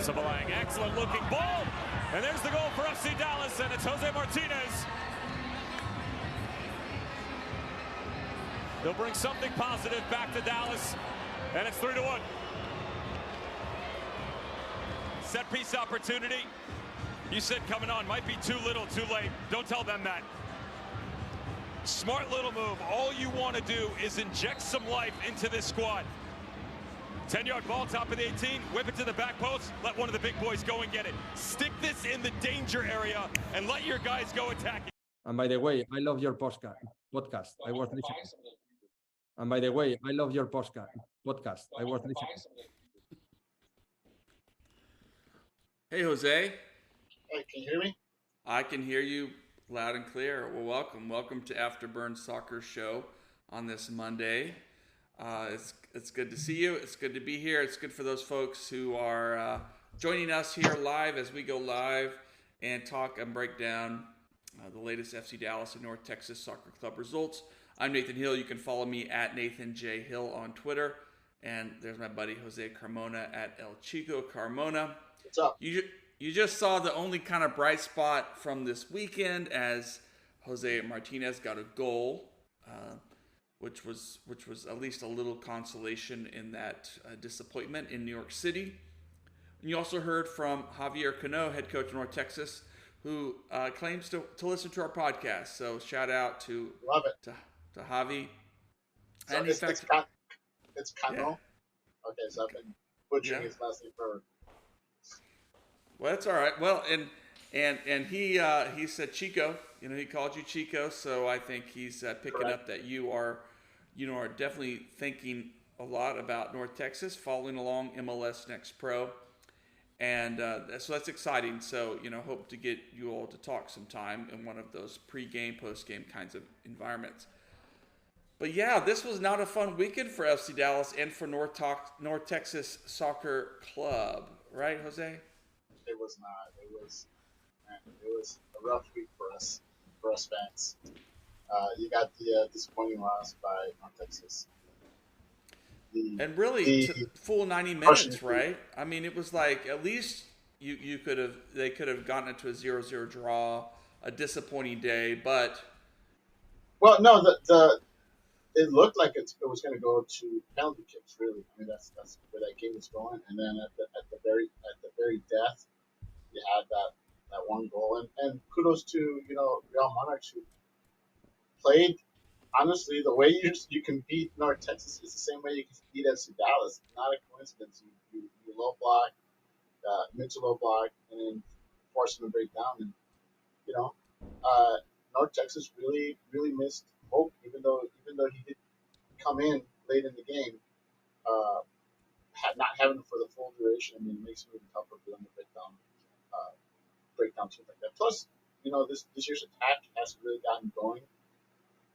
to Malang. Excellent looking ball. And there's the goal for FC Dallas, and it's Jose Martinez. They'll bring something positive back to Dallas, and it's 3-1. Set piece opportunity. You said coming on might be too little, too late. Don't tell them that. Smart little move. All you want to do is inject some life into this squad. 10-yard ball, top of the 18, whip it to the back post, let one of the big boys go and get it. Stick this in the danger area and let your guys go attacking. And by the way, I love your podcast. I was listening. And by the way, I love your podcast. I was listening. Hey, Jose. Hey, can you hear me? I can hear you loud and clear. Well, welcome to Afterburn Soccer Show on this Monday. It's good to see you. It's good to be here. It's good for those folks who are joining us here live as we go live and talk and break down the latest FC Dallas and North Texas Soccer Club results. I'm Nathan Hill. You can follow me at Nathan J. Hill on Twitter. And there's my buddy Jose Carmona at El Chico Carmona. What's up? You just saw the only kind of bright spot from this weekend as Jose Martinez got a goal, which was at least a little consolation in that disappointment in New York City. And you also heard from Javier Cano, head coach of North Texas, who claims to listen to our podcast. So shout out to Love it. to Javi. So and it's Cano. Yeah. Okay, so I've been butchering his last name for. Well, that's all right. Well, and he said Chico. You know, he called you Chico. So I think he's picking up that you are definitely thinking a lot about North Texas, following along MLS Next Pro, and so that's exciting. So hope to get you all to talk sometime in one of those pre-game, post-game kinds of environments. But yeah, this was not a fun weekend for FC Dallas and for North Texas Soccer Club, right, Jose? It was not. It was a rough week for us fans. You got the disappointing loss by North Texas. Full 90 minutes, right? I mean, it was like at least they could have gotten it to a 0-0 draw, a disappointing day, but well, no, it looked like it was going to go to penalty kicks. Really, I mean that's where that game was going. And then at the very death, you had that one goal. And kudos to Real Monarchs, who played. Honestly, the way you can beat North Texas is the same way you can beat FC Dallas. It's not a coincidence. You low block, mental low block, and then force them to break down. And North Texas really missed hope, even though he did come in late in the game. Not having him for the full duration, I mean, it makes it even tougher for them to break down teams like that. Plus, this year's attack hasn't really gotten going.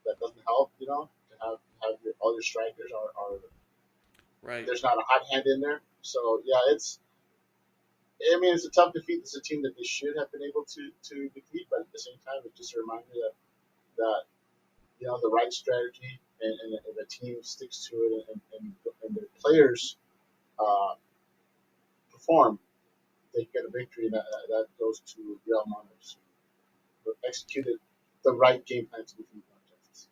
That doesn't help, to have all your strikers are right. There's not a hot hand in there, so yeah, it's a tough defeat. It's a team that they should have been able to defeat, but at the same time, it's just a reminder that the right strategy and the team sticks to it and the players perform, they get a victory, and that goes to Real Monarchs, who executed the right game plan to defeat North Texas.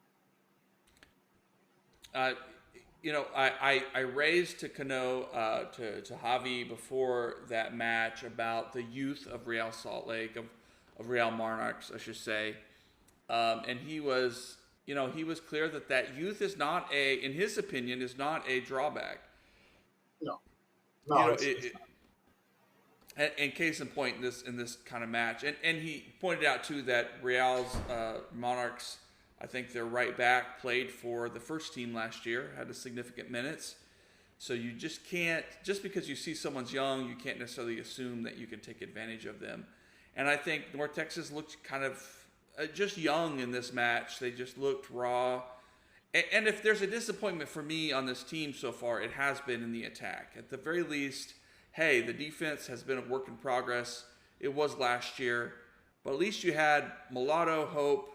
I raised to Cano, to Javi before that match about the youth of Real Salt Lake, of Real Monarchs, I should say. And he was clear that youth is not in his opinion, is not a drawback. No, it's not. And case in point in this kind of match, and he pointed out too that Real's Monarchs, I think their right back played for the first team last year, had a significant minutes. So you just can't, just because you see someone's young, you can't necessarily assume that you can take advantage of them. And I think North Texas looked kind of just young in this match. They just looked raw. And if there's a disappointment for me on this team so far, it has been in the attack. At the very least, hey, the defense has been a work in progress. It was last year. But at least you had Mulatto, Hope,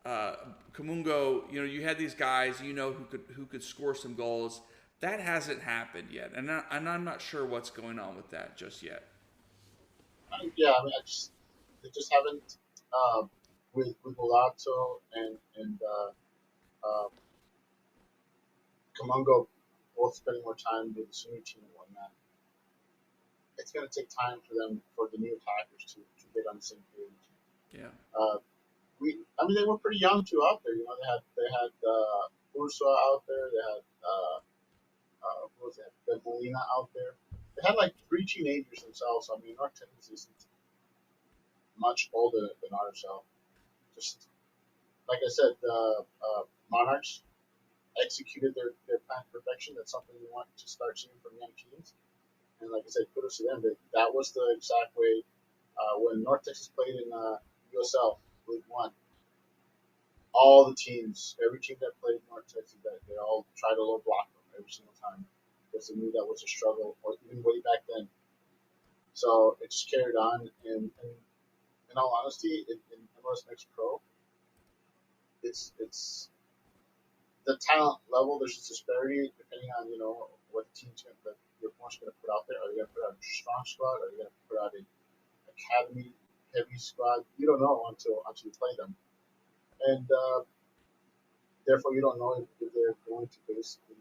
Kamungo. You had these guys who could score some goals. That hasn't happened yet. And I'm not sure what's going on with that just yet. Yeah, I mean, they just haven't with Mulatto and Kamungo both spending more time with the senior team and whatnot. It's going to take time for the new attackers to get on the same page. Yeah. I mean, they were pretty young too out there. You know, they had Ursula out there. They had what was that? Ben Molina out there. They had like 3 teenagers themselves. I mean, North Texas isn't much older than RSL. Just like I said, Monarchs executed their plan to perfection. That's something we want to start seeing from young teams. And like I said, kudos to them. That was the exact way when North Texas played in USL League One. All the teams, every team that played North Texas, they all tried to low block them every single time because they knew that was a struggle, or even way back then. So it just carried on. And in all honesty, in MLS Next Pro, it's the talent level. There's a disparity depending on what the team's that your opponent's going to put out there. Are they going to put out a strong squad? Are they going to put out a academy heavy squad? You don't know until you play them, and therefore you don't know if they're going to basically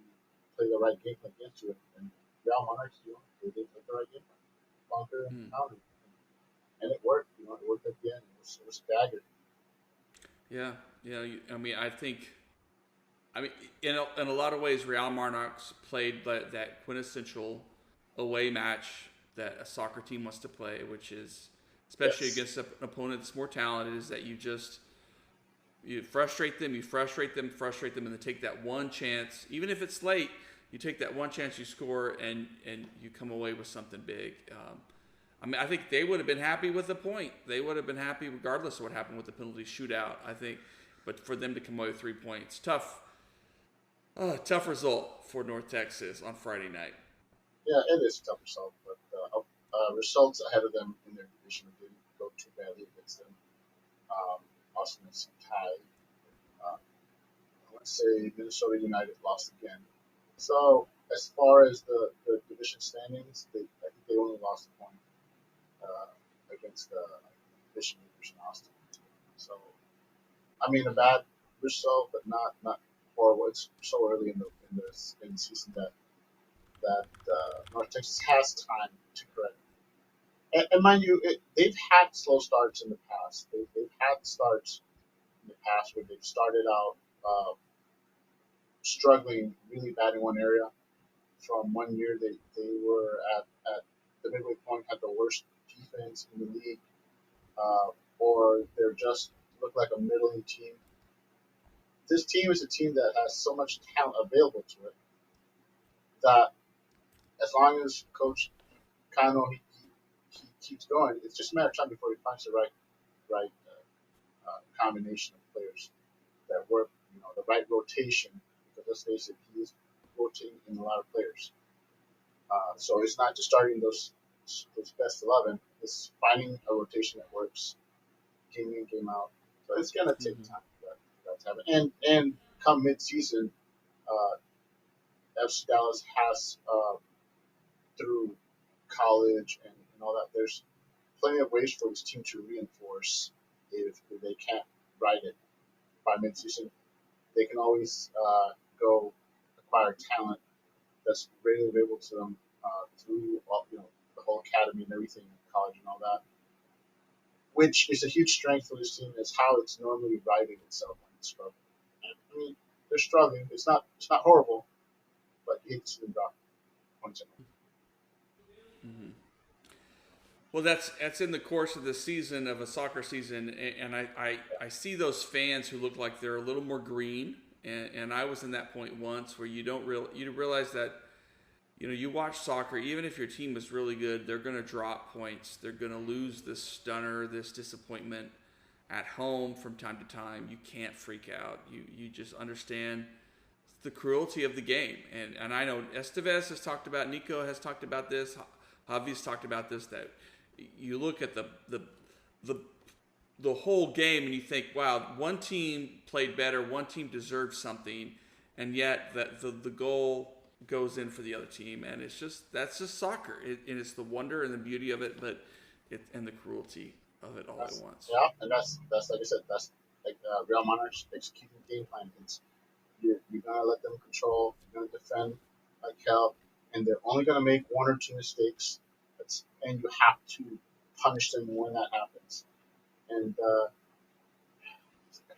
play the right game plan against you. And Real Monarchs, they did play the right game plan, Bunker and County, and it worked. It worked at the end. It was staggered. Yeah. I mean, in a lot of ways, Real Monarchs played that quintessential away match that a soccer team wants to play, which is, especially against an opponent that's more talented, is that you frustrate them, and then take that one chance, even if it's late. You take that one chance, you score, and you come away with something big. I mean, I think they would have been happy with the point. They would have been happy regardless of what happened with the penalty shootout, I think. But for them to come away with 3 points, tough result for North Texas on Friday night. Yeah, it is a tough result, but results ahead of them in their division didn't go too badly against them. Austin is tied. Let's say Minnesota United lost again. So as far as the division standings, I think they only lost a point against the division leaders in Austin. So I mean, a bad result, but not horrible. It's so early in the season that North Texas has time to correct. And mind you, they've had slow starts in the past. They've had starts in the past where they've started out struggling really bad in one area. From one year, they were at the midway point, had the worst defense in the league, or they're just look like a middling team. This team is a team that has so much talent available to it that as long as Coach Cano he keeps going, it's just a matter of time before he finds the right combination of players that work. The right rotation. Because let's face it, he is rotating in a lot of players. So it's not just starting those best 11. It's finding a rotation that works, game in, game out. So it's gonna take time for that to happen. And come mid-season, FC Dallas has through college and all that. There's plenty of ways for this team to reinforce if they can't ride it by mid-season. They can always go acquire talent that's readily available to them through the whole academy and everything, college and all that. Which is a huge strength for this team, is how it's normally riding itself when it's struggling. I mean, they're struggling. It's not horrible, but you hate to see them drop points. Well, that's in the course of the season, of a soccer season, and I see those fans who look like they're a little more green, and I was in that point once where you realize that you watch soccer, even if your team is really good, they're going to drop points, they're going to lose this stunner, this disappointment at home from time to time. You can't freak out. You just understand the cruelty of the game, and I know Estevez has talked about, Nico has talked about this, Javi's talked about this, that you look at the whole game and you think, wow, one team played better, one team deserved something, and yet the goal goes in for the other team, and that's just soccer, and it's the wonder and the beauty of it. But and the cruelty of it all at once. Yeah, and that's like I said, that's like Real Monarchs executing game plan. It's you're gonna let them control, you're gonna defend like hell, and they're only gonna make one or two mistakes. And you have to punish them when that happens. And I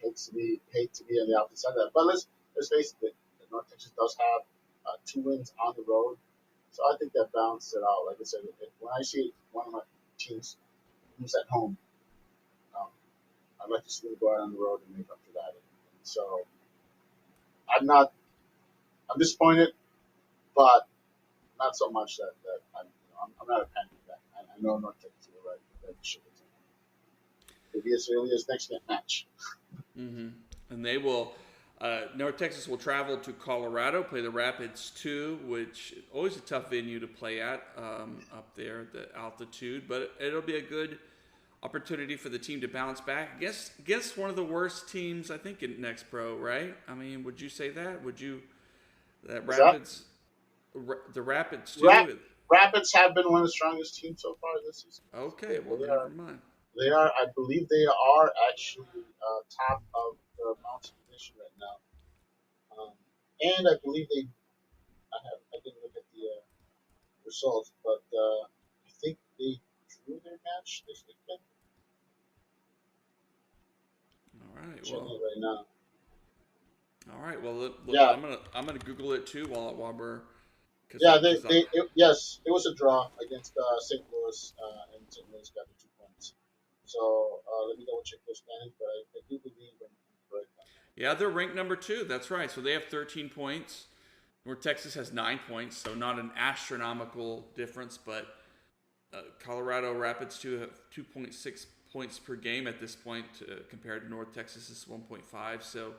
hate to be on the opposite side of that. But let's face it, North Texas does have 2 wins on the road, so I think that balances it out. Like I said, when I see one of my teams who's at home, um, I'd like to see them go out on the road and make up for that. And so I'm disappointed, but not so much that I'm not a panic guy. I know North Texas will right ship it to me. Maybe as early as next match. Mm-hmm. And they will. North Texas will travel to Colorado, play the Rapids 2, which is always a tough venue to play at up there, the altitude. But it'll be a good opportunity for the team to bounce back against one of the worst teams, I think, in Next Pro, right? I mean, would you say that? Would you that Rapids, the Rapids 2? Rapids have been one of the strongest teams so far this season. Okay, well, never mind. They are, I believe, they are actually top of the Mountain Division right now, and I believe I didn't look at the results, but I think they drew their match this weekend. All right. Checking Well, it right now. All right. Well, look, Yeah. I'm gonna Google it too while we're. Yeah, yes, it was a draw against St. Louis, and St. Louis got the 2 points. So let me double check those standings, but I do believe I'm correct. Yeah, they're ranked number 2. That's right. So they have 13 points. North Texas has 9 points, so not an astronomical difference, but Colorado Rapids 2 have 2.6 points per game at this point compared to North Texas's 1.5. So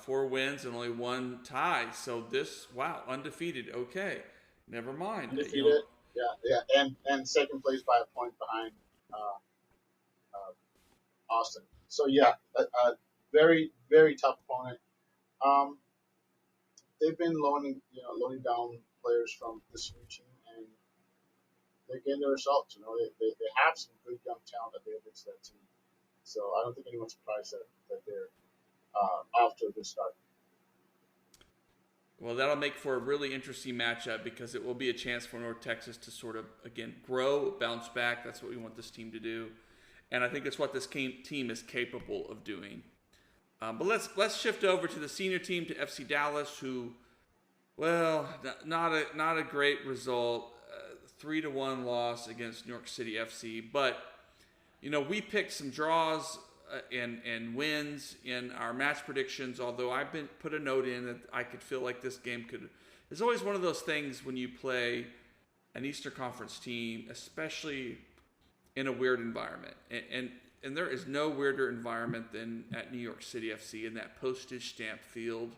4 wins and only 1 tie. So undefeated. Okay, never mind. Undefeated, yeah, and second place by a point behind Austin. So yeah, a very very tough opponent. Um, they've been loaning down players from this new team, and they're getting the results. They have some good young talent available to that team. So I don't think anyone's surprised that they're off to a good start. Well, that'll make for a really interesting matchup because it will be a chance for North Texas to sort of, again, grow, bounce back. That's what we want this team to do. And I think it's what this team is capable of doing. But let's shift over to the senior team, to FC Dallas, who, well, not a great result. 3-1 loss against New York City FC. But, we picked some draws and wins in our match predictions, although I've put a note in that I could feel like this game could. It's always one of those things when you play an Eastern Conference team, especially in a weird environment. And there is no weirder environment than at New York City FC in that postage stamp field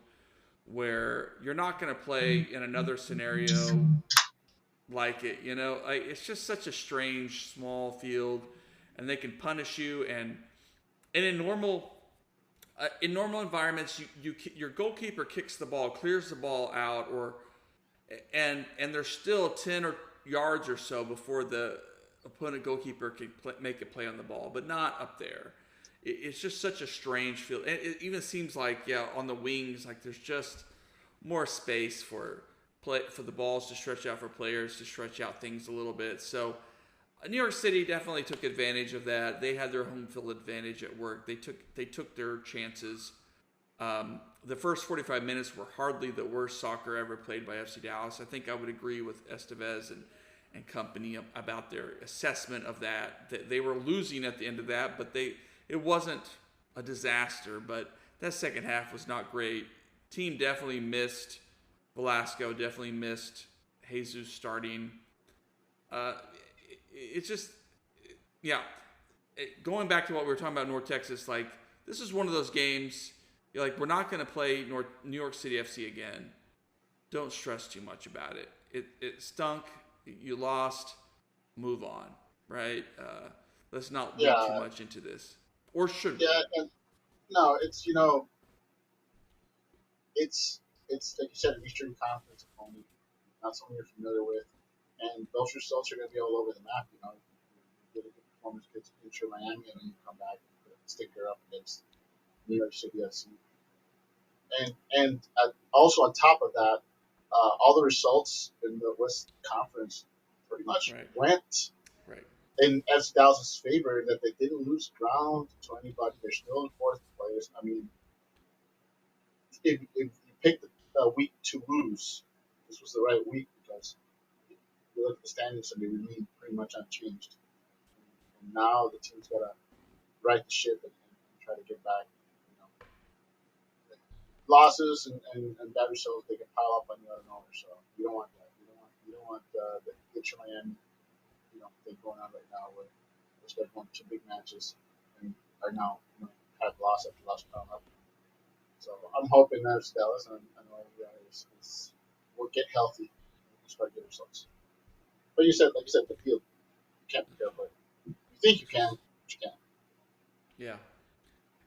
where you're not going to play in another scenario like it. It's just such a strange, small field, and they can punish you. And in normal environments, your goalkeeper kicks the ball, clears the ball out, and there's still 10 yards or so before the opponent goalkeeper can make a play on the ball, but not up there. It's just such a strange field. It even seems like, on the wings, like there's just more space for the balls to stretch out, for players to stretch out things a little bit. So New York City definitely took advantage of that. They had their home field advantage at work. They took their chances. The first 45 minutes were hardly the worst soccer ever played by FC Dallas. I think I would agree with Estevez and company about their assessment of that. They were losing at the end of that, but it wasn't a disaster. But that second half was not great. Team definitely missed Velasco, definitely missed Jesus starting. It's just, going back to what we were talking about North Texas, like, this is one of those games, we're not going to play New York City FC again. Don't stress too much about it. It stunk. You lost. Move on, right? Let's not read too much into this. Or should we? Yeah, and no, it's like you said, an Eastern Conference opponent, not someone you're familiar with, and those results are going to be all over the map. performance against Inter Miami, and then you come back and put a sticker up against New York City FC. And also on top of that, all the results in the West Conference pretty much went in as Dallas' favor, that they didn't lose ground to anybody. They're still in fourth place. I mean, if you picked a week to lose, this was the right week, because you look at the standings and they remain pretty much unchanged. And now the team's got to right the ship and try to get back. Losses and bad results, they can pile up on you out of nowhere. So you don't want that. You don't want the Inter Miami, thing going on right now, where they're going to big matches and are now have loss after loss piling up. So I'm hoping that Dallas and will get healthy and start getting results. But like you said, the field, you can't be there, but you think you can, but you can't. Yeah.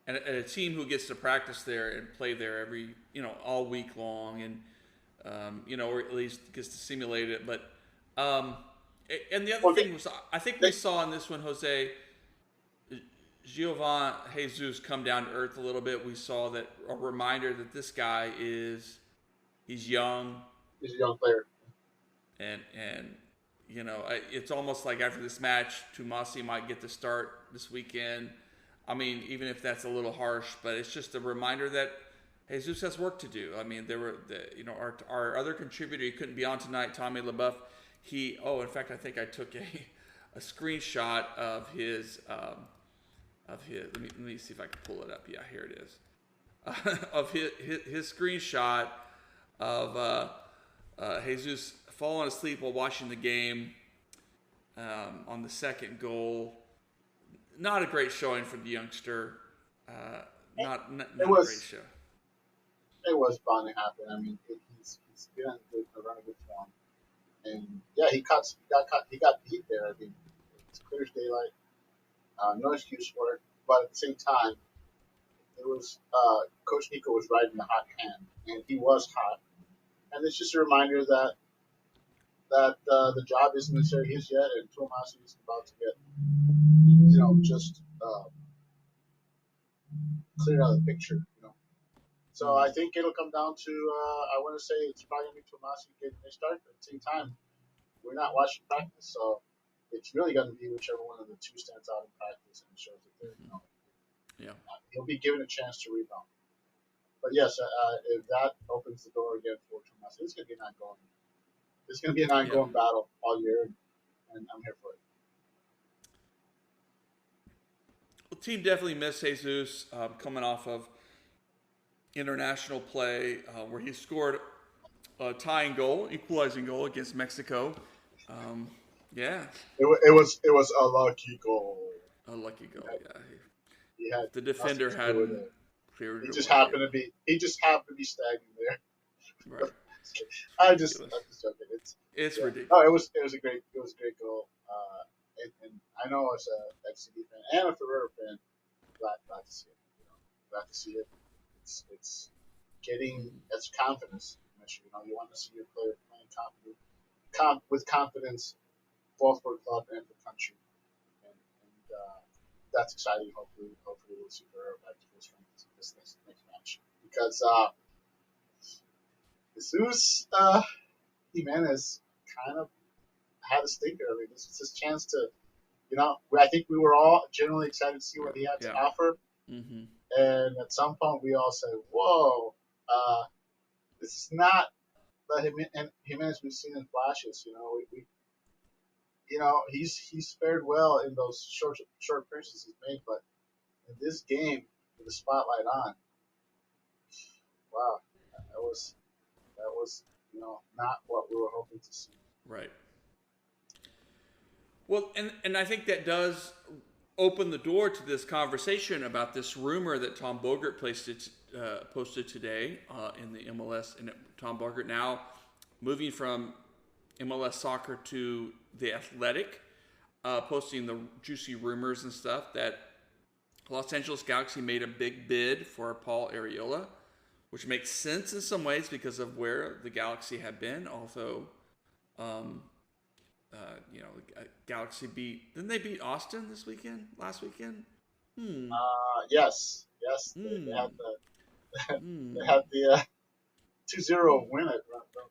And a team who gets to practice there and play there every, all week long, and or at least gets to simulate it. But and the other thing was, I think we saw in this one, Jose, Giovan Jesus come down to earth a little bit. We saw that a reminder that this guy he's young. He's a young player. And it's almost like after this match, Tomasi might get to start this weekend. I mean, even if that's a little harsh, but it's just a reminder that Jesus has work to do. I mean, there were, our other contributor, he couldn't be on tonight, Tommy LaBeouf. In fact, I think I took a screenshot of his, let me see if I can pull it up. Yeah, here it is. Of his screenshot of Jesus falling asleep while watching the game on the second goal. Not a great showing for the youngster. Not a great show. It was bound to happen. I mean, he's been on a run of good form, and yeah, he got beat there. I mean, it's clear as daylight. No excuse for it. But at the same time, it was Coach Nico was riding the hot hand, and he was hot. And it's just a reminder that the job isn't necessarily his yet, and Tomasi is about to get just cleared out of the picture, So I think it'll come down to, I want to say it's probably going to be Tomasi getting a start, but at the same time, we're not watching practice, so it's really going to be whichever one of the two stands out in practice and shows that they're, he'll be given a chance to rebound. But yes, if that opens the door again for Tomasi, it's going to be an ongoing. It's going to be an ongoing battle all year, and I'm here for it. The team definitely missed Jesus coming off of international play where he scored a tying goal, equalizing goal against Mexico. It was a lucky goal. A lucky goal, He had the defender hadn't cleared it. He just happened to be standing there. Right. I'm just joking. It's ridiculous. No, it was a great goal. And I know as a FCD fan and a Ferrer fan, glad to see it. Glad to see it. It's getting that's confidence. You want to see your player playing with confidence, both for the club and the country, and that's exciting. Hopefully we'll see Ferrer back to full strength this next match, because Jesus Jimenez kind of had a stinker. I mean, this is his chance to, I think we were all generally excited to see what he had to offer. Mm-hmm. And at some point, we all said, "Whoa, this is not the Jimenez we've seen in flashes." He's fared well in those short appearances he's made, but in this game with the spotlight on, wow, that was not what we were hoping to see. Right. Well, and I think that does open the door to this conversation about this rumor that Tom Bogert posted today in the MLS. And Tom Bogert now moving from MLS Soccer to the Athletic, posting the juicy rumors and stuff that Los Angeles Galaxy made a big bid for Paul Arriola, which makes sense in some ways because of where the Galaxy have been. Although Galaxy didn't they beat Austin last weekend? Yes. They had they had the 2-0 win, if I remember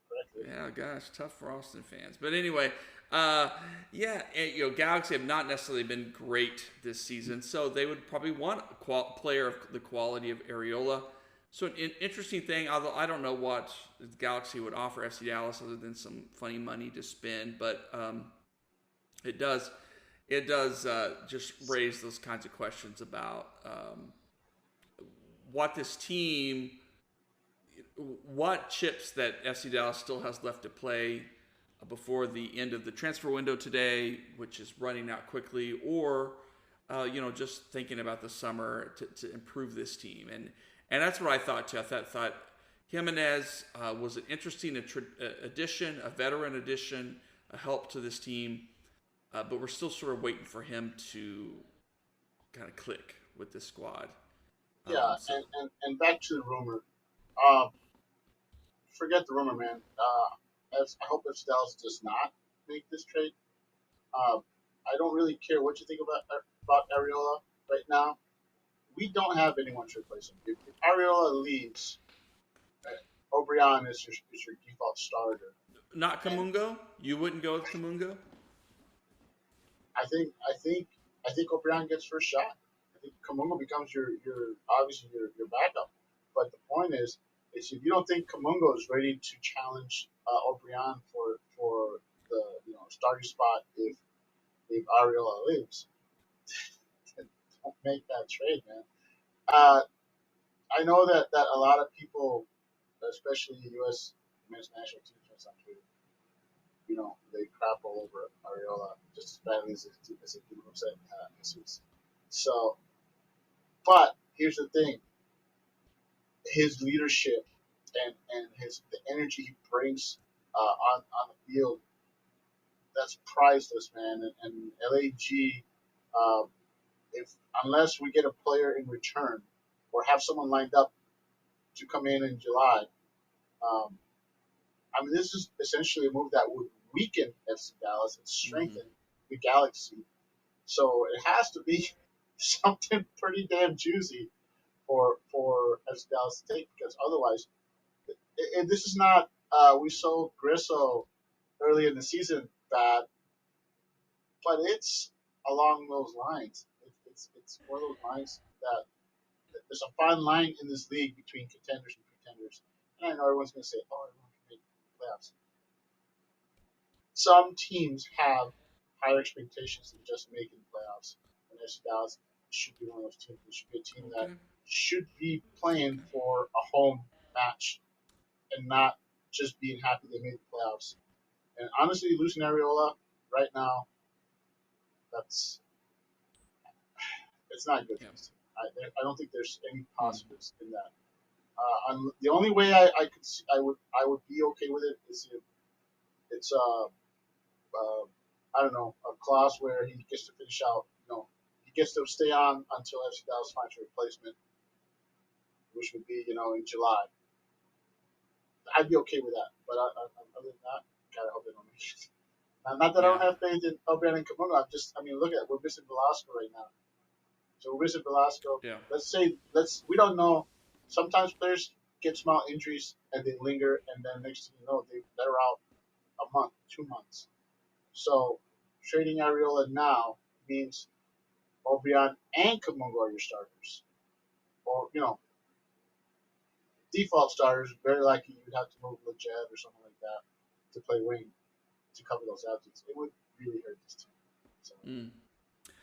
correctly. Yeah, gosh, tough for Austin fans. But anyway, Galaxy have not necessarily been great this season, so they would probably want a player of the quality of Areola. So an interesting thing, although I don't know what the Galaxy would offer FC Dallas other than some funny money to spend, but it does just raise those kinds of questions about what this team, what chips that FC Dallas still has left to play before the end of the transfer window today, which is running out quickly, or just thinking about the summer to improve this team. And that's what I thought too. I thought Jimenez was an interesting addition, a veteran addition, a help to this team, but we're still sort of waiting for him to kind of click with this squad. Yeah, and back to the rumor. Forget the rumor, man. I hope if Dallas does not make this trade. I don't really care what you think about Areola right now. We don't have anyone to replace him. If Areola leaves, O'Brien is your default starter. Not Kamungo? You wouldn't go with Kamungo? I think O'Brien gets first shot. I think Kamungo becomes your obviously your backup. But the point is if you don't think Kamungo is ready to challenge O'Brien for the starting spot if Areola leaves, don't make that trade, man. I know that a lot of people, especially U.S. men's national team fans on Twitter, they crap all over Areola just as badly as they do upset Jesus. So, but here's the thing: his leadership and the energy he brings on the field, that's priceless, man. And LAG, unless we get a player in return or have someone lined up to come in July, this is essentially a move that would weaken FC Dallas and strengthen the Galaxy. So it has to be something pretty damn juicy for FC Dallas to take, because otherwise, and this is not. We sold Grisso early in the season bad, but it's along those lines. It's one of those lines that there's a fine line in this league between contenders and pretenders. And I know everyone's going to say, "Oh, everyone can make playoffs." Some teams have higher expectations than just making playoffs, and FC Dallas should be one of those teams. It should be a team that should be playing for a home match and not just being happy they made the playoffs. And honestly, losing Areola right now, it's not good. Yeah. I don't think there's any positives in that. The only way I would be okay with it is if it's I don't know, a clause where he gets to finish out. He gets to stay on until FC Dallas finds a replacement, which would be in July. I'd be okay with that, but other than that, God, I hope they don't make it. Not that I don't have faith in O'Brien and Kamungo. Look at, we're missing Velasco right now. So we're missing Velasco. Yeah. We don't know. Sometimes players get small injuries and they linger, and then next thing you know, they're out a month, 2 months. So trading Areola now means O'Brien and Kamungo are your starters. Or, default starters, very likely you'd have to move Leggett or something like that to play wing to cover those absences. It would really hurt this team.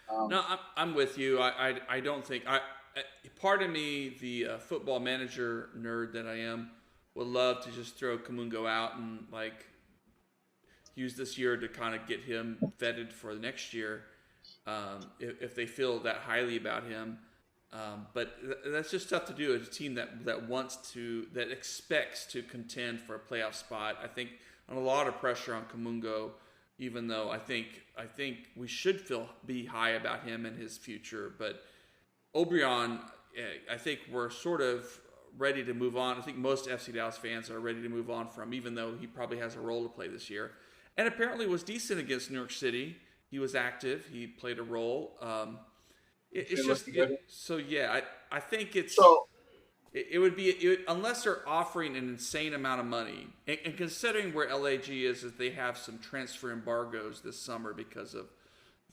So, no, I'm with you. I don't think part of me, the football manager nerd that I am, would love to just throw Kamungo out and use this year to kind of get him vetted for the next year, if they feel that highly about him. But that's just tough to do as a team that expects to contend for a playoff spot. I think a lot of pressure on Kamungo, even though I think we should be high about him and his future. But O'Brien, I think we're sort of ready to move on. I think most FC Dallas fans are ready to move on from, even though he probably has a role to play this year. and apparently was decent against New York City. He was active. He played a role. It's just so yeah. I think it's So it would be unless they're offering an insane amount of money, and considering where LAG is they have some transfer embargoes this summer because of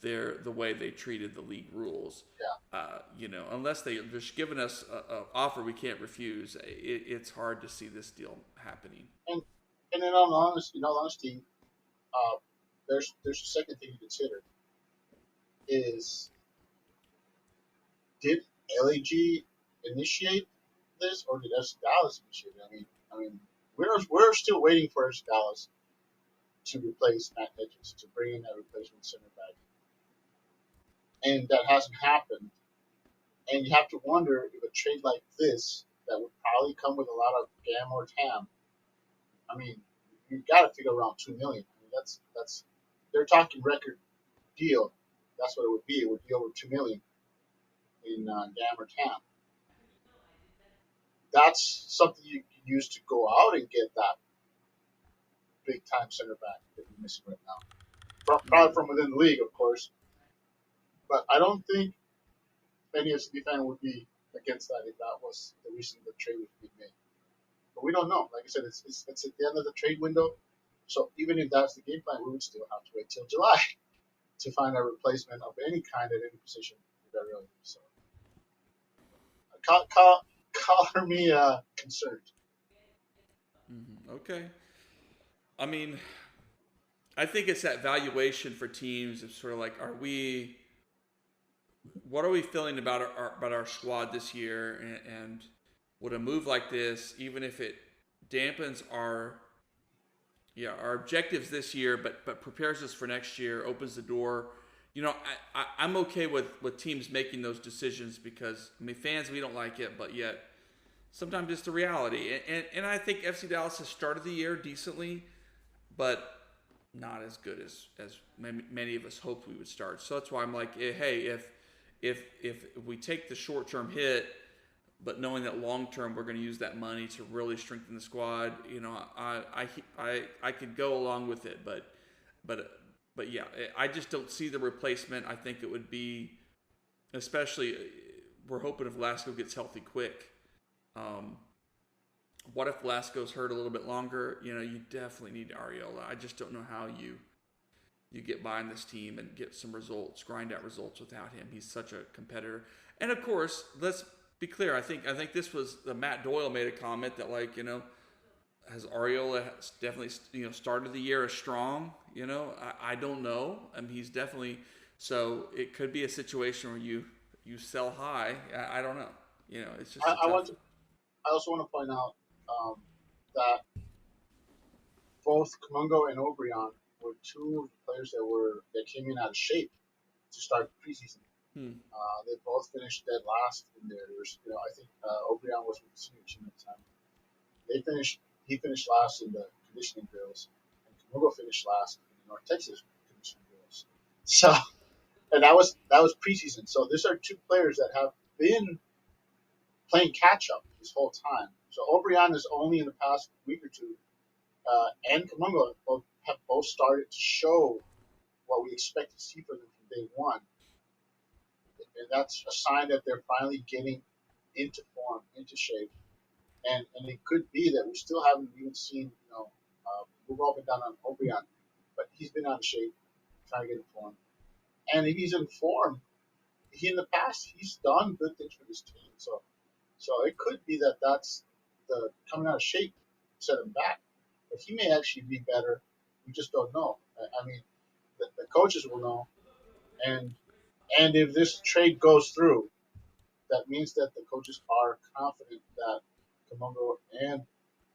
the way they treated the league rules. Unless they're just giving us a offer we can't refuse, it's hard to see this deal happening. and in all honesty, there's a second thing to consider is, did LAG initiate this, or did FC Dallas initiate it? I mean, we're still waiting for FC Dallas to replace Matt Hedges, to bring in that replacement center back, and that hasn't happened. And you have to wonder if a trade like this, that would probably come with a lot of gam or tam. I mean, you've got to figure around $2 million. I mean, that's they're talking record deal. That's what it would be. It would be over $2 million in gam or tam. That's something you can use to go out and get that big time center back that we're missing right now. Probably from within the league, of course. But I don't think any FC fan would be against that if that was the reason the trade was being made. But we don't know. Like I said, it's at the end of the trade window. So even if that's the game plan, we would still have to wait till July to find a replacement of any kind at any position. Really. So color me concerned. Okay. I mean, I think it's that valuation for teams. It's sort of like, what are we feeling about our squad this year? And would a move like this, even if it dampens our objectives this year, but prepares us for next year, opens the door. I'm okay with teams making those decisions because, fans, we don't like it, but yet sometimes it's the reality. And I think FC Dallas has started the year decently, but not as good as many of us hoped we would start. So that's why I'm like, hey, if we take the short-term hit, but knowing that long-term we're going to use that money to really strengthen the squad, I could go along with it, but yeah, I just don't see the replacement. I think it would be, especially, we're hoping if Velasco gets healthy quick. What if Velasco's hurt a little bit longer? You definitely need Arriola. I just don't know how you get by on this team and get some results, grind out results without him. He's such a competitor. And of course, let's be clear. I think this was Matt Doyle made a comment that has Arriola definitely started the year as strong. I don't know. He's definitely, so it could be a situation where you sell high. I don't know. It's just. I also want to point out that both Kamungo and Obrian were two of the players that came in out of shape to start the preseason. They both finished dead last in there. I think Obrian was with the senior team at the time. He finished last in the conditioning drills, and Kamungo finished last in the North Texas conditioning drills. So, and that was preseason. So these are two players that have been playing catch up this whole time. So Obrian is only in the past week or two, and Kamungo have both started to show what we expect to see from them from day one. And that's a sign that they're finally getting into form, into shape. And it could be that we still haven't even seen, move up and down on Obrian, but he's been out of shape, trying to get in form. And if he's in form, in the past, he's done good things for this team. So it could be that that's the coming out of shape set him back. But he may actually be better. We just don't know. The coaches will know. And if this trade goes through, that means that the coaches are confident that Kamungo and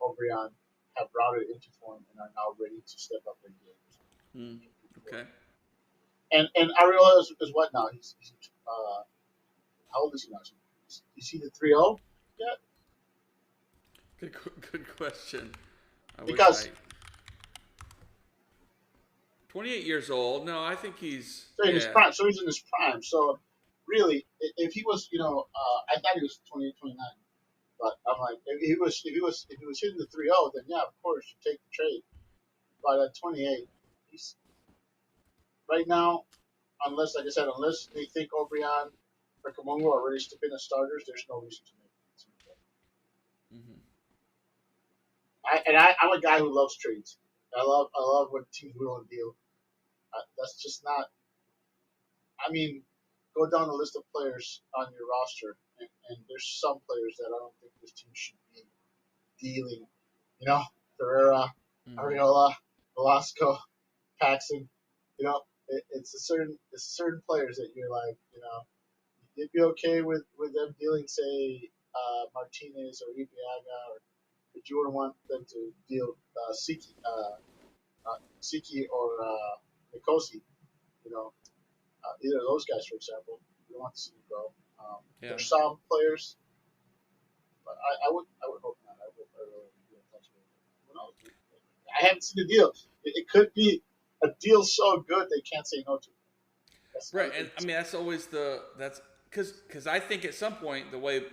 Obrian have brought it into form and are now ready to step up their games. Okay. And Arriola is what now? He's how old is he now? Is he the 3-0 yet? Good question. Because 28 years old. No, I think he's in his prime. So he's in his prime. So really, if he was, I thought he was 28, 29. But I'm like, if he was hitting the 3-0, then yeah, of course you take the trade. But at 28, rookies. Right now, unless, like I said, unless they think O'Brien or Kamungo are ready to step in as starters, there's no reason to make it. Mm-hmm. I'm a guy who loves trades. I love when teams will and deal. That's just not. I mean, go down the list of players on your roster, and there's some players that I don't think this team should be dealing. You know, Ferreira, Arriola, Velasco, Paxson. You know, it's certain players that you're like, you'd be okay with them dealing, say, Martinez or Ibeaga, but you wouldn't want them to deal Siki or Nikosi. You know, either of those guys, for example. You don't want to see them go. There's some players, but I would hope not. I really be in touch with them. Who knows? I haven't seen the deal. It could be a deal so good they can't say no to. Right, and I mean that's always because I think at some point the way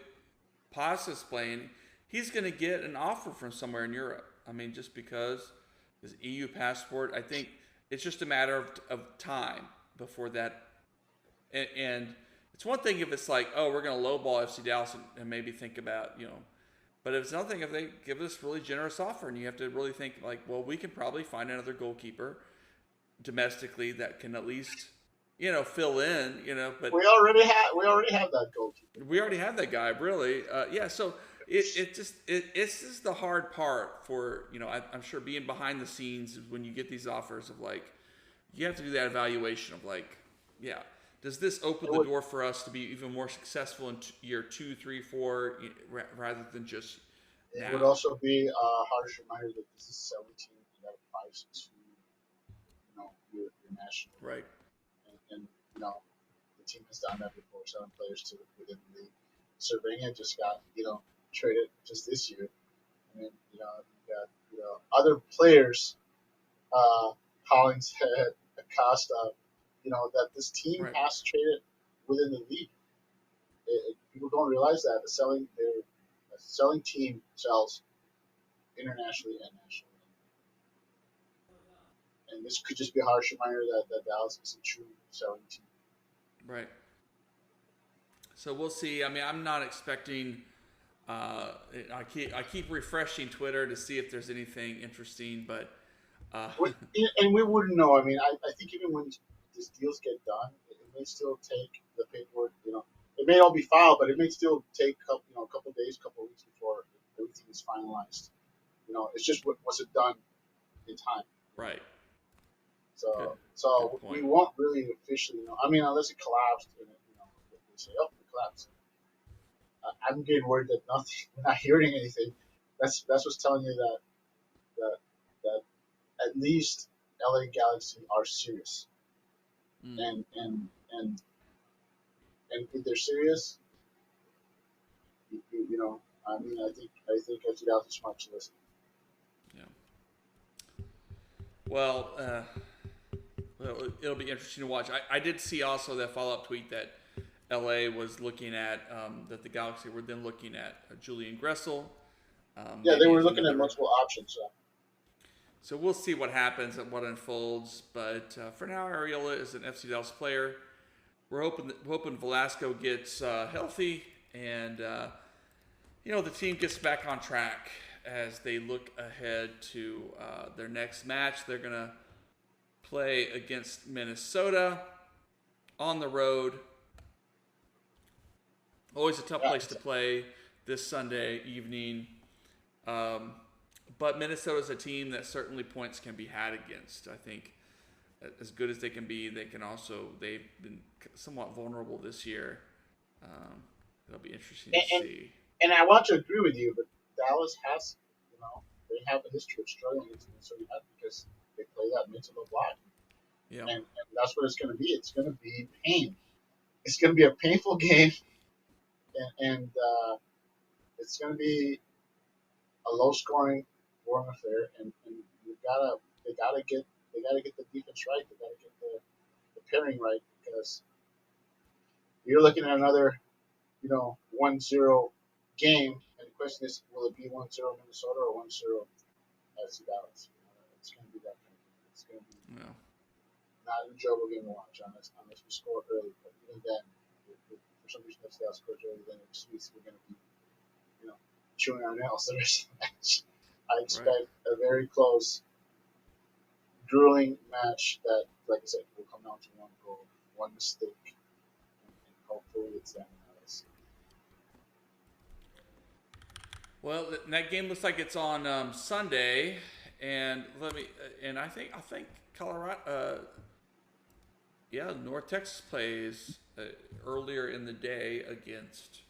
Pasta's playing, he's going to get an offer from somewhere in Europe. I mean, just because his EU passport, I think it's just a matter of time before that. And it's one thing if it's like, oh, we're going to lowball FC Dallas and maybe think about, but it's another thing if they give this really generous offer and you have to really think like, well, we can probably find another goalkeeper domestically that can at least, fill in, but we already have that goalkeeper. We already have that guy, really. So it's just the hard part for, I'm sure being behind the scenes when you get these offers of like, you have to do that evaluation of like, does this open the door for us to be even more successful in year 2, 3, 4, rather than just now? It would also be a harsh reminder that this is 17 and that applies to, your national. Right. And the team has done that before, 7 players to within the league. Cervenia just got, traded just this year. I mean, you got, other players, Hollingshead, Acosta, that this team has traded within the league. People don't realize that the selling team sells internationally and nationally. And this could just be a harsh reminder that Dallas is a true selling team. Right. So we'll see. I mean, I'm not expecting. I keep refreshing Twitter to see if there's anything interesting, but and we wouldn't know. I mean, I think even when these deals get done, it may still take the paperwork. It may all be filed, but it may still take a couple days, couple weeks before everything is finalized. It's just was it done in time? Right. So we won't really officially know. I mean, unless it collapsed, and they say, "Oh, it collapsed." I'm getting worried that nothing. We're not hearing anything. That's what's telling you that at least LA Galaxy are serious, and if they're serious, I mean, I think FC Dallas is smart to listen. Yeah. Well, it'll be interesting to watch. I did see also that follow-up tweet that LA was looking at, that the Galaxy were then looking at Julian Gressel. They were looking at multiple options. So we'll see what happens and what unfolds. But for now, Arriola is an FC Dallas player. We're hoping Velasco gets healthy and, the team gets back on track as they look ahead to their next match. They're going to play against Minnesota on the road. Always a tough place to play this Sunday evening. But Minnesota's a team that certainly points can be had against. I think as good as they can be, they've been somewhat vulnerable this year. It'll be interesting to see. And I want to agree with you, but Dallas has, they have a history of struggling against Minnesota because they play that mental block. Yeah. And that's what it's going to be. It's going to be pain. It's going to be a painful game, and it's going to be a low-scoring, boring affair. And they gotta get the defense right. They gotta get the pairing right because you're looking at another, 1-0 game, and the question is, will it be 1-0 Minnesota or 1-0 FC Dallas? It's going to be that kind of It's going to be Yeah. not an enjoyable game to watch unless we score early. But even then, for some reason, if they scores early, then in Swedes we're going to be, chewing our nails the rest of the match. I expect a very close, grueling match that, like I said, will come down to one goal, one mistake, and hopefully it's them. Well, that game looks like it's on Sunday, and I think Colorado. North Texas plays earlier in the day against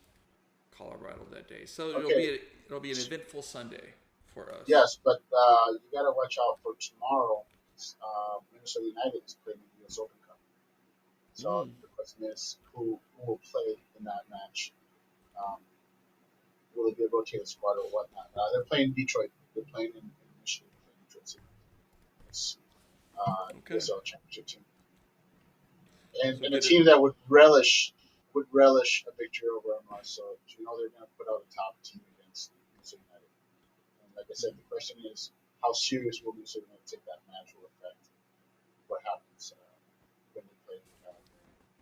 Colorado that day, so it'll be an eventful Sunday for us. Yes, but you got to watch out for tomorrow. Minnesota United is playing the U.S. Open Cup, so the question is who will play in that match. Will it be a rotated squad or whatnot? They're playing Detroit. They're playing in Michigan. They're playing Detroit City. It's USL Championship team, and a team that would relish a victory over MLS. So they're going to put out a top team against Minnesota United. And like I said, the question is how serious will Minnesota United take that match will affect what happens when they play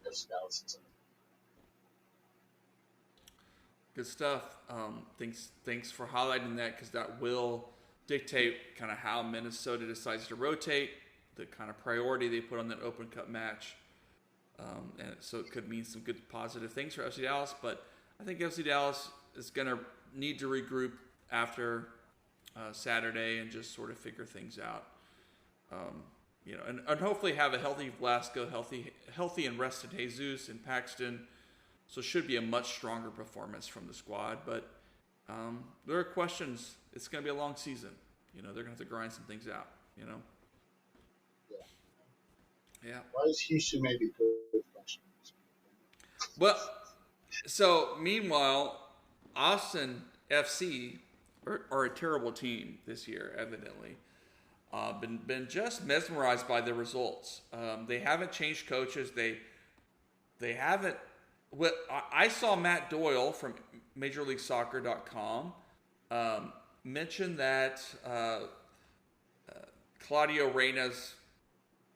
FC Dallas and Sunday. Good stuff. Thanks for highlighting that, because that will dictate kind of how Minnesota decides to rotate, the kind of priority they put on that Open Cup match. And so it could mean some good positive things for FC Dallas, but I think FC Dallas is going to need to regroup after Saturday and just sort of figure things out. And hopefully have a healthy Velasco, healthy and rested Jesus and Paxton. So it should be a much stronger performance from the squad. But there are questions. It's going to be a long season. They're going to have to grind some things out. Yeah. Why is Houston maybe good? Well, so meanwhile, Austin FC are a terrible team this year, evidently. Been just mesmerized by the results. They haven't changed coaches. They haven't. I saw Matt Doyle from MajorLeagueSoccer.com mention that Claudio Reyna's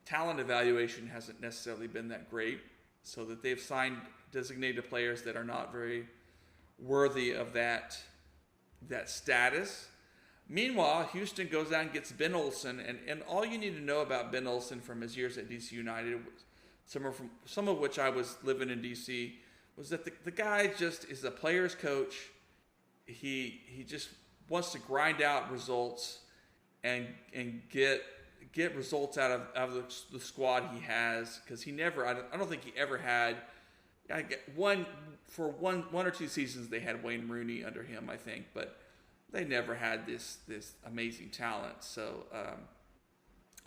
talent evaluation hasn't necessarily been that great, so that they've signed designated players that are not very worthy of that status. Meanwhile, Houston goes out and gets Ben Olsen, and all you need to know about Ben Olsen from his years at DC United, some of which I was living in DC, was that the guy just is a player's coach. He just wants to grind out results and get results out of the squad he has, because I don't think he ever had one or two seasons they had Wayne Rooney under him, I think, but they never had this amazing talent. So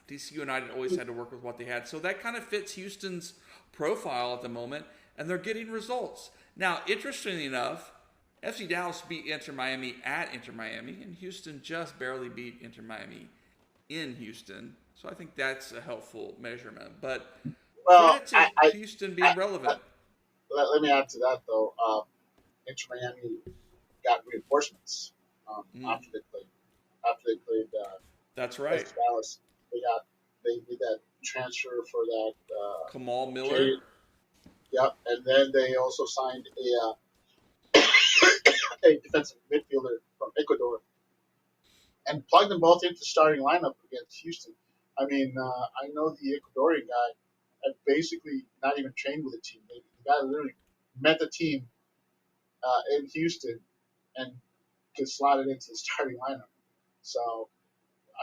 DC United always had to work with what they had. So that kind of fits Houston's profile at the moment, and they're getting results. Now, interestingly enough, FC Dallas beat Inter Miami at Inter Miami, and Houston just barely beat Inter Miami in Houston. So I think that's a helpful measurement. But credit to Houston being relevant. Let me add to that, though. Inter Miami got reinforcements after they played. That's right. Dallas. They did that transfer for that. Kamal Miller. Yep, and then they also signed a defensive midfielder from Ecuador, and plugged them both into the starting lineup against Houston. I mean, I know the Ecuadorian guy had basically not even trained with the team. The guy literally met the team in Houston and gets slotted into the starting lineup. So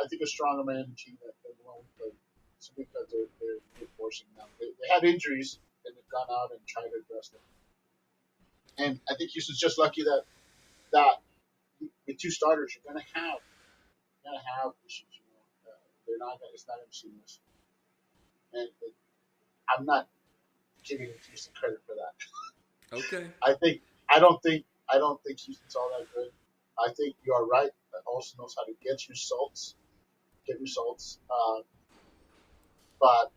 I think a stronger man team than the one we played, simply because they're reinforcing them. They had injuries and they've gone out and tried to address them. And I think Houston's just lucky that with two starters you're gonna have issues. They're not. It's not gonna be seamless. And I'm not giving Houston credit for that. Okay. I don't think Houston's all that good. I think you are right. That also knows how to get results. But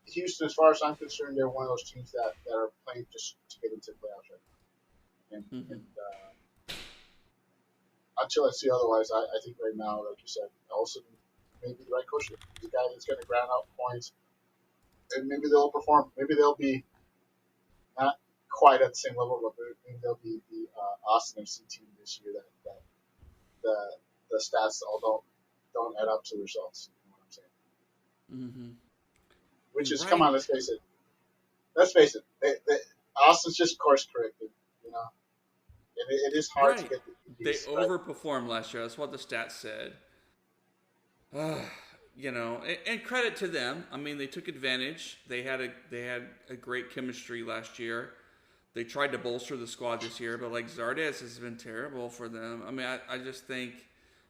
Houston, as far as I'm concerned, they're one of those teams that are playing just to get into the playoffs right now. And until I see otherwise, I think right now, like you said, Olsen maybe the right coach. He's a guy that's going to ground out points, and maybe they'll perform. Maybe they'll be not quite at the same level, but maybe they'll be the Austin FC team this year that the stats all don't add up to the results. You know what I'm saying? Mm-hmm. Which is, Right. come on, let's face it. Let's face it. Austin's just course corrected. You know, it is hard to get the They East, right? overperformed last year. That's what the stats said. You know, and credit to them. I mean, they took advantage. They had a great chemistry last year. They tried to bolster the squad this year, but like Zardes has been terrible for them. I mean, I just think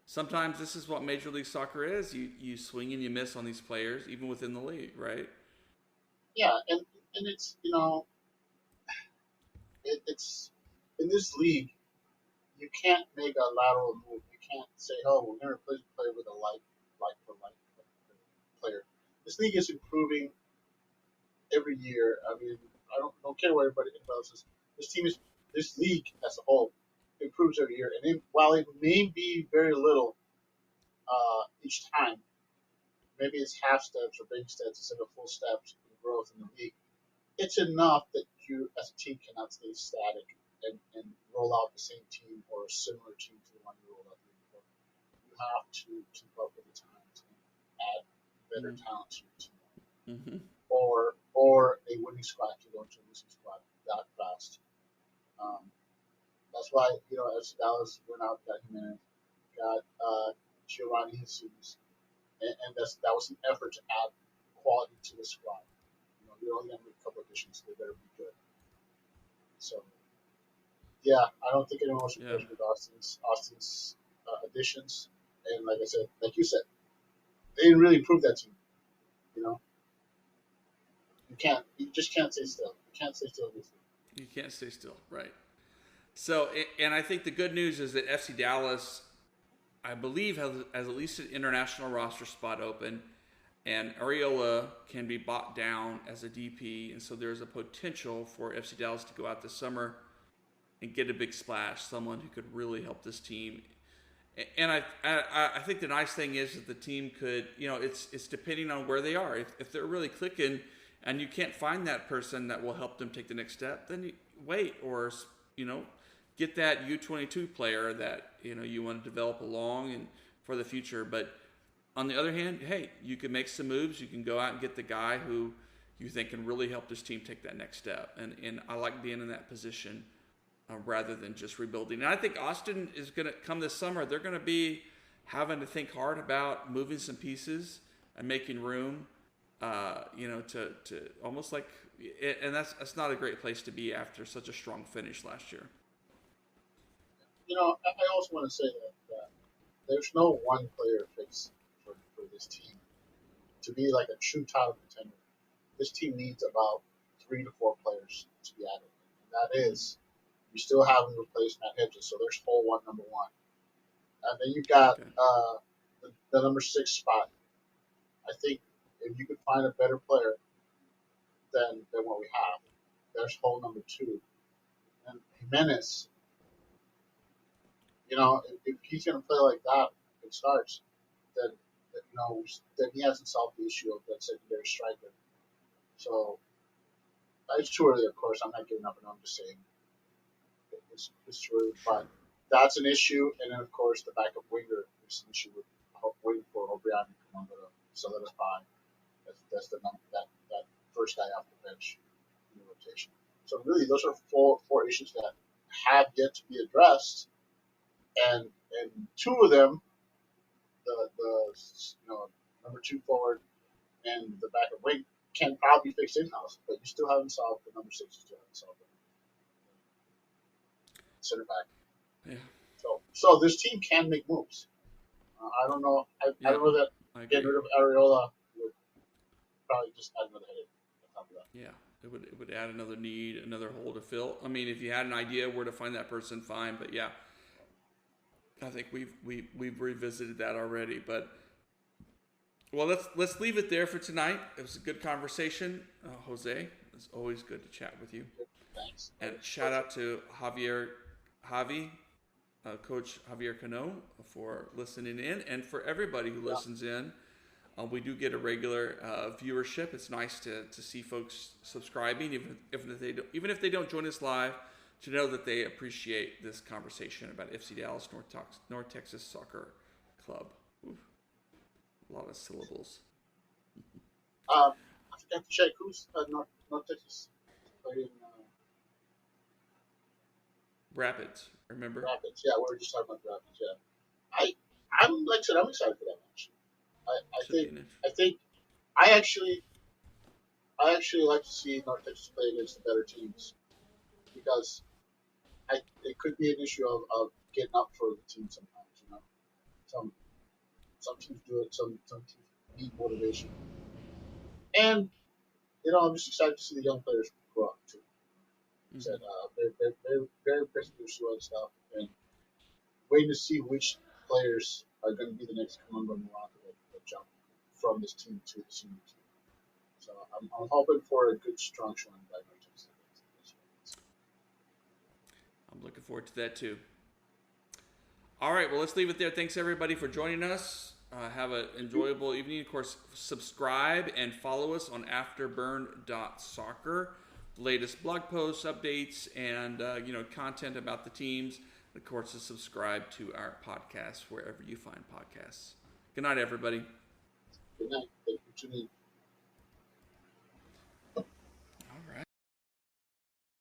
sometimes this is what Major League Soccer is. You swing and you miss on these players, even within the league, right? Yeah, and it's, you know, it's in this league you can't make a lateral move. You can't say, oh, we're going to replace a player with a like for like player. This league is improving every year. I mean, I don't care what everybody else says. This league as a whole improves every year, and while it may be very little each time, maybe it's half steps or baby steps instead of full steps in growth in the league. It's enough that you, as a team, cannot stay static and roll out the same team or a similar team to the one you rolled out the year before. You have to keep up with the times and add better talent to your team, or a winning squad can go into a losing squad that fast. That's why, you know, FC Dallas went out, got Jimenez, got Giovanni Jesus, and that was an effort to add quality to the squad. You know, you're only going to make a couple additions, they better be good. So, yeah, I don't think anyone was surprised with Austin's additions. And like I said, like you said, they didn't really improve that team. You know, you just can't stay still. You can't stay still. You can't stay still, right? So, and I think the good news is that FC Dallas, I believe, has at least an international roster spot open, and Areola can be bought down as a DP, and so there's a potential for FC Dallas to go out this summer and get a big splash, someone who could really help this team. And I think the nice thing is that the team could, you know, it's depending on where they are. If they're really clicking and you can't find that person that will help them take the next step, then you wait, or, you know, get that U22 player that, you know, you want to develop along and for the future. But on the other hand, hey, you can make some moves. You can go out and get the guy who you think can really help this team take that next step. And I like being in that position rather than just rebuilding. And I think Austin is going to come this summer. They're going to be having to think hard about moving some pieces and making room, you know, to almost like, and that's not a great place to be after such a strong finish last year. You know, I also want to say that there's no one player fix for this team to be like a true title contender. This team needs about 3 to 4 players to be added. And that is, you still haven't replaced Matt Hedges, so there's hole one, number one. And then you've got the number 6 spot. I think if you could find a better player than what we have, there's hole number 2. And Jimenez, you know, if he's going to play like that, it starts, then, you know, then he hasn't solved the issue of that secondary striker. So it's too early, of course. I'm not giving up, and I'm just saying it's too early. But that's an issue. And then, of course, the backup winger is an issue with waiting for O'Brien to come on to solidify. That's the that first guy off the bench in the rotation. So really, those are four issues that have yet to be addressed. And 2 of them, the you know, number 2 forward and the backup wing, can probably fix in-house, but you still haven't solved the number 6. You still haven't solved the center back. Yeah. So this team can make moves. I don't know. I don't know that getting rid of Areola would probably just add another headache on top of that. Yeah. It would add another need, another hole to fill. I mean, if you had an idea where to find that person, fine. But yeah, I think we've revisited that already. But well, let's leave it there for tonight. It was a good conversation, Jose. It's always good to chat with you. Thanks. And shout out to Javier, Coach Javier Cano for listening in, and for everybody who listens in. We do get a regular viewership. It's nice to see folks subscribing, even if they don't join us live, to know that they appreciate this conversation about FC Dallas North Texas Soccer Club. Oof. A lot of syllables. I forgot to check who's North Texas playing. Rapids, remember? Rapids, yeah, we were just talking about the Rapids. Yeah, I'm like I said, I'm excited for that match. I actually like to see North Texas play against the better teams because it could be an issue of getting up for the team sometimes. You know, some teams do it, some teams need motivation, and I'm just excited to see the young players grow up too. Mm-hmm. Said very impressive with and stuff, and waiting to see which players are going to be the next Colombo Morocco that jump from this team to the senior team. So I'm hoping for a good, strong showing by North Texas. I'm looking forward to that too. All right, well, let's leave it there. Thanks, everybody, for joining us. Have an enjoyable evening. Of course, subscribe and follow us on afterburn.soccer. The latest blog posts, updates, and content about the teams. Of course, to subscribe to our podcast wherever you find podcasts. Good night, everybody. Good night. Thank you for tuning in.